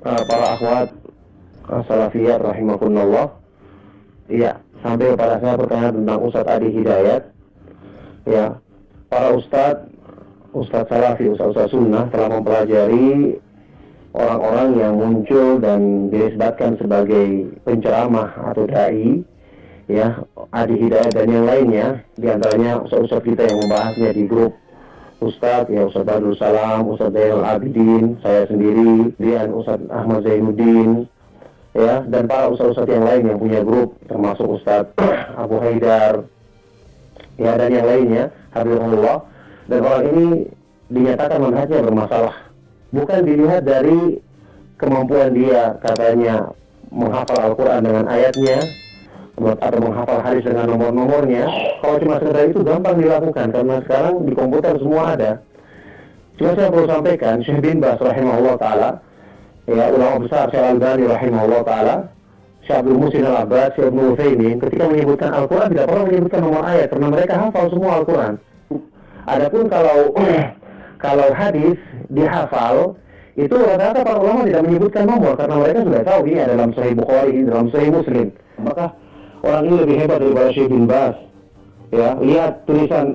para akhwat salafiyat rahimakumullah. Iya, sampai kepada saya pertanyaan tentang Ustadz Adi Hidayat. Ya, para ustadz salafi, ustadz sunnah telah mempelajari orang-orang yang muncul dan dinisbatkan sebagai penceramah atau dai, ya, Adi Hidayat dan yang lainnya. Di antaranya ustadz kita yang membahasnya di grup Ustadz, ya, Ustadz Abdul Salam, Ustadz Zainal Abidin, saya sendiri, dan Ustadz Ahmad Zainuddin, ya, dan para ustadz yang lain yang punya grup, termasuk Ustadz Abu Haidar, ya, dan yang lainnya, Habibullah. Dan orang ini dinyatakan manhajnya bermasalah. Bukan dilihat dari kemampuan dia, katanya menghafal Al-Quran dengan ayatnya, atau menghafal hadis dengan nomor-nomornya. Kalau cuma sekedar itu gampang dilakukan, karena sekarang di komputer semua ada. Cuma saya perlu sampaikan, Syekh bin Baz rahimahullah ta'ala, ya, ulama besar, Syekh Al-Albani rahimahullah ta'ala, Syekh Abdul Muhsin Al-Abbad, Syekh Ibnu Utsaimin, ketika menyebutkan Al-Quran tidak pernah menyebutkan nomor ayat, karena mereka hafal semua Al-Quran. Adapun kalau hadis dihafal, itu rata-rata para ulama tidak menyebutkan nomor, karena mereka sudah tahu ini ada dalam Sahih Bukhari, ini dalam Sahih Muslim. Maka orang ini lebih hebat daripada Syekh bin Baz. Ya, lihat tulisan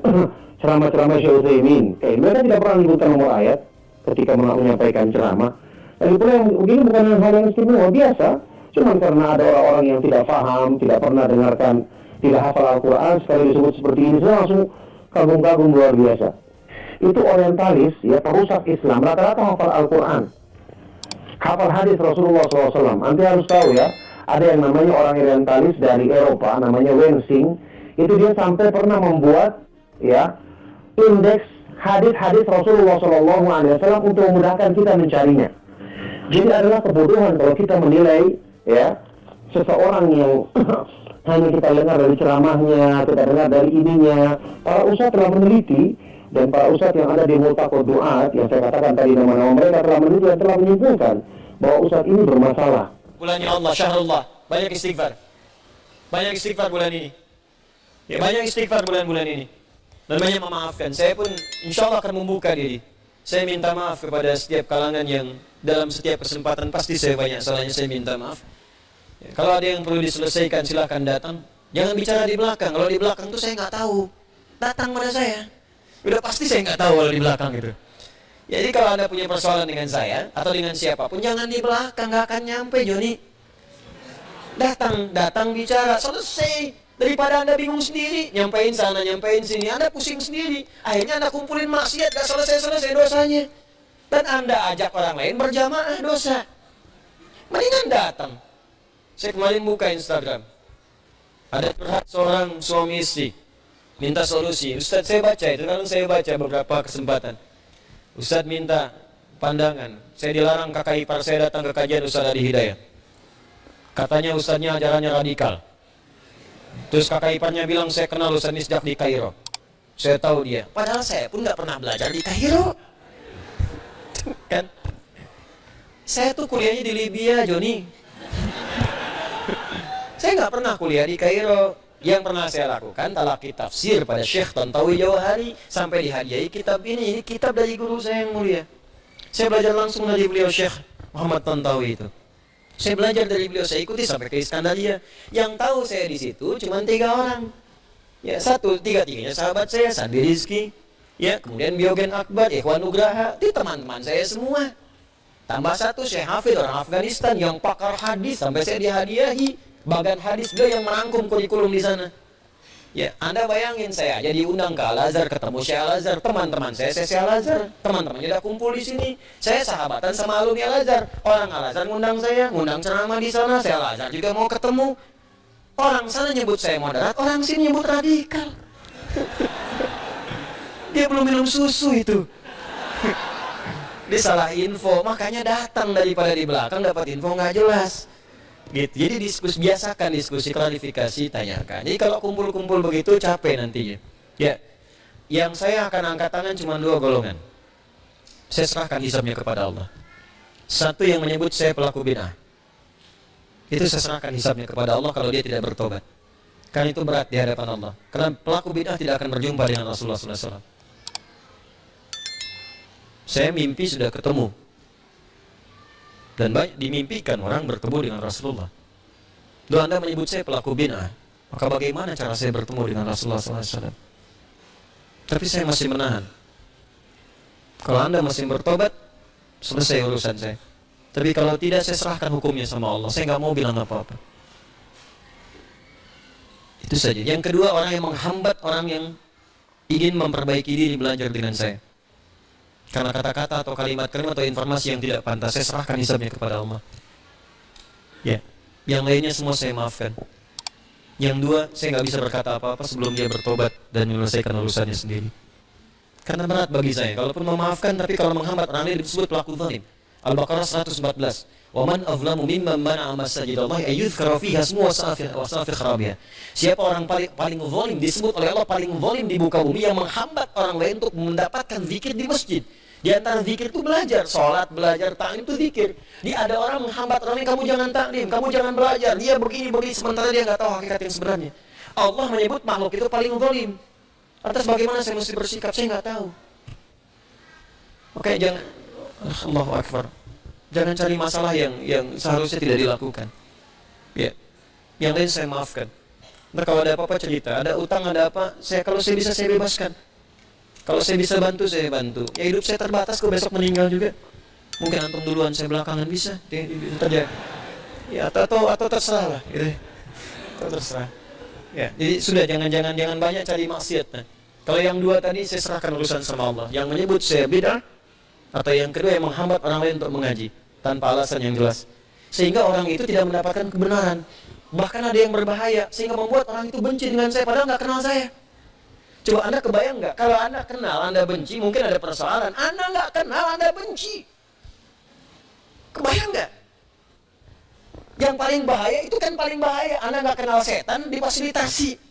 ceramah-ceramah Syekh Utsaimin. Mereka tidak pernah menyebutkan nomor ayat ketika menyampaikan ceramah. Lagi pula yang begini bukan hal yang istimewa, biasa. Cuma karena ada orang-orang yang tidak paham, tidak pernah dengarkan, tidak hafal Al-Quran, sekali disebut seperti ini, saya langsung kagum-kagum luar biasa. Itu orientalis, ya, perusak Islam, rata-rata hafal Al-Quran, hafal hadis Rasulullah SAW. Nanti harus tahu, ya, ada yang namanya orang orientalis dari Eropa, namanya Wensing. Itu dia sampai pernah membuat, ya, indeks hadis-hadis Rasulullah SAW untuk memudahkan kita mencarinya. Jadi adalah kebodohan kalau kita menilai, ya, seseorang yang hanya kita dengar dari ceramahnya, kita dengar dari ininya. Para ustadz telah meneliti, dan para ustadz yang ada di Multaqat Duat, yang saya katakan tadi nama-nama mereka telah meneliti dan telah menyimpulkan bahwa ustadz ini bermasalah. Bulannya Allah, syahrullah, banyak istighfar. Banyak istighfar bulan ini. Ya, banyak istighfar bulan-bulan ini. Dan banyak memaafkan. Saya pun insya Allah akan membuka diri. Saya minta maaf kepada setiap kalangan yang dalam setiap kesempatan pasti saya banyak salahnya, saya minta maaf. Ya, kalau ada yang perlu diselesaikan silahkan datang. Jangan bicara di belakang. Kalau di belakang tuh saya nggak tahu. Datang pada saya. Udah pasti saya nggak tahu kalau di belakang gitu. Jadi kalau Anda punya persoalan dengan saya atau dengan siapapun, jangan di belakang, nggak akan nyampe, Joni. Datang bicara, selesai. Daripada Anda bingung sendiri, nyampein sana, nyampein sini, Anda pusing sendiri. Akhirnya Anda kumpulin maksiat, gak selesai-selesai dosanya. Dan Anda ajak orang lain berjamaah dosa. Mendingan datang. Saya kemarin buka Instagram. Ada curhat seorang suami istri, minta solusi. Ustadz, saya baca itu, lalu saya baca beberapa kesempatan. Ustadz minta pandangan. Saya dilarang kakak ipar saya datang ke kajian Ustadz Adi Hidayat. Katanya ustadznya ajarannya radikal. Terus kakak iparnya bilang, saya kenal Ustadz ini sejak di Kairo. Saya tahu dia. Padahal saya pun gak pernah belajar di Kairo. Kan? Saya tuh kuliahnya di Libya, Joni. Saya gak pernah kuliah di Kairo. Yang pernah saya lakukan, talaqi tafsir pada Syekh Tantawi Jauhari. Sampai dihadiahi kitab ini. Ini kitab dari guru saya yang mulia. Saya belajar langsung dari beliau Syekh Muhammad Tantawi itu. Saya belajar dari beliau, saya ikuti sampai ke Iskandaria. Yang tahu saya di situ cuma 3 orang. Ya, tiga-tiganya sahabat saya, Sandi Rizki, ya, kemudian Biogen Akbar, Ikhwan Nugraha, itu teman-teman saya semua. Tambah satu Syekh Hafid orang Afghanistan yang pakar hadis, sampai saya dihadiahi bagan hadis beliau yang merangkum kurikulum di sana. Ya, Anda bayangin saya aja diundang ke Al-Azhar, ketemu Syekh Al-Azhar, teman-teman saya Syekh Al-Azhar, teman-temannya udah kumpul di sini. Saya sahabatan sama alumni Al-Azhar. Orang Al-Azhar ngundang saya, ngundang ceramah di sana, Syekh Al-Azhar juga mau ketemu. Orang sana nyebut saya moderat, orang sini nyebut radikal. Dia belum minum susu itu. Dia salah info, makanya datang daripada di belakang dapat info nggak jelas. Gitu. Jadi biasakan diskusi, klarifikasi, tanyakan. Jadi kalau kumpul-kumpul begitu capek nantinya. Ya, yang saya akan angkat tangan cuma 2 golongan. Saya serahkan hisabnya kepada Allah. Satu yang menyebut saya pelaku bid'ah. Itu saya serahkan hisabnya kepada Allah kalau dia tidak bertobat. Karena itu berat di hadapan Allah. Karena pelaku bid'ah tidak akan berjumpa dengan Rasulullah SAW. Saya mimpi sudah ketemu. Dan banyak dimimpikan orang bertemu dengan Rasulullah. Lalu Anda menyebut saya pelaku bid'ah, maka bagaimana cara saya bertemu dengan Rasulullah SAW? Tapi saya masih menahan. Kalau Anda masih bertobat, selesai urusan saya. Tapi kalau tidak, saya serahkan hukumnya sama Allah. Saya nggak mau bilang apa-apa. Itu saja. Yang kedua, orang yang menghambat orang yang ingin memperbaiki diri belajar dengan saya. Karena kata-kata atau kalimat-kalimat atau informasi yang tidak pantas, saya serahkan hisabnya kepada Allah. Ya. Yang lainnya semua saya maafkan. Yang dua, saya nggak bisa berkata apa-apa sebelum dia bertobat dan menyelesaikan urusannya sendiri. Karena berat bagi saya. Kalaupun memaafkan, tapi kalau menghambat orang lain disebut pelaku zalim. Al-Baqarah 114. Wa man azlamu mimman mana'a masajidallahi ay yuzkara fiha ismuhu wa sa'a fi kharabiha. Siapa orang paling zalim, disebut oleh Allah paling zalim di muka bumi, yang menghambat orang lain untuk mendapatkan zikir di masjid. Di antara zikir itu belajar, sholat, belajar, taklim itu zikir. Ada orang menghambat orang lain, kamu jangan taklim, kamu jangan belajar, dia begini, sementara dia nggak tahu hakikat yang sebenarnya. Allah menyebut makhluk itu paling zalim. Atas bagaimana saya mesti bersikap, saya nggak tahu. Oke, jangan, Allahu Akbar. Jangan cari masalah yang seharusnya tidak dilakukan. Ya, yang lain saya maafkan. Ntar kalau ada apa-apa cerita, ada utang, ada apa, kalau saya bisa saya bebaskan. Kalau saya bisa bantu, saya bantu. Ya hidup saya terbatas, kok besok meninggal juga. Mungkin antum duluan, saya belakangan bisa. Terjadi. Ya atau terserah lah, gitu. Atau terserah. Ya, jadi sudah jangan banyak cari maksiat. Nah, kalau yang dua tadi saya serahkan urusan sama Allah. Yang menyebut saya bid'ah, atau yang kedua yang menghambat orang lain untuk mengaji tanpa alasan yang jelas, sehingga orang itu tidak mendapatkan kebenaran. Bahkan ada yang berbahaya sehingga membuat orang itu benci dengan saya padahal nggak kenal saya. Coba Anda kebayang nggak? Kalau Anda kenal, Anda benci, mungkin ada persoalan. Anda nggak kenal, Anda benci. Kebayang nggak? Yang paling bahaya itu kan paling bahaya. Anda nggak kenal setan, difasilitasi.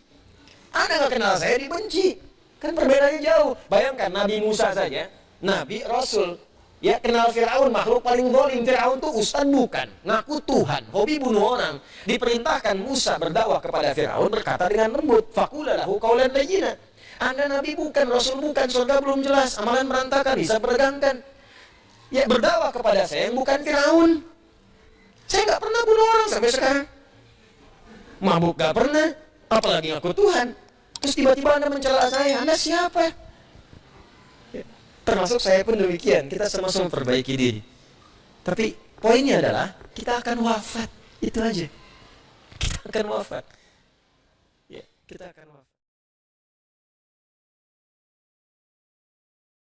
Anda nggak kenal saya, dibenci. Kan perbedaannya jauh. Bayangkan Nabi Musa saja, Nabi, Rasul, ya kenal Fir'aun, makhluk paling zalim. Fir'aun tuh ustad bukan, ngaku Tuhan, hobi bunuh orang. Diperintahkan Musa berdakwah kepada Fir'aun, berkata dengan lembut, faqula lahu qawlan layyina. Anda Nabi bukan, Rasul bukan, surga belum jelas, amalan berantakan, bisa berdagangkan. Ya berdakwah kepada saya yang bukan Fir'aun. Saya nggak pernah bunuh orang sampai sekarang. Mabuk nggak pernah, apalagi ngaku Tuhan. Terus tiba-tiba Anda mencela saya, Anda siapa? Ya, termasuk saya pun demikian, kita sama-sama perbaiki diri. Tapi poinnya adalah, kita akan wafat, itu aja. Kita akan wafat. Ya, kita akan wafat.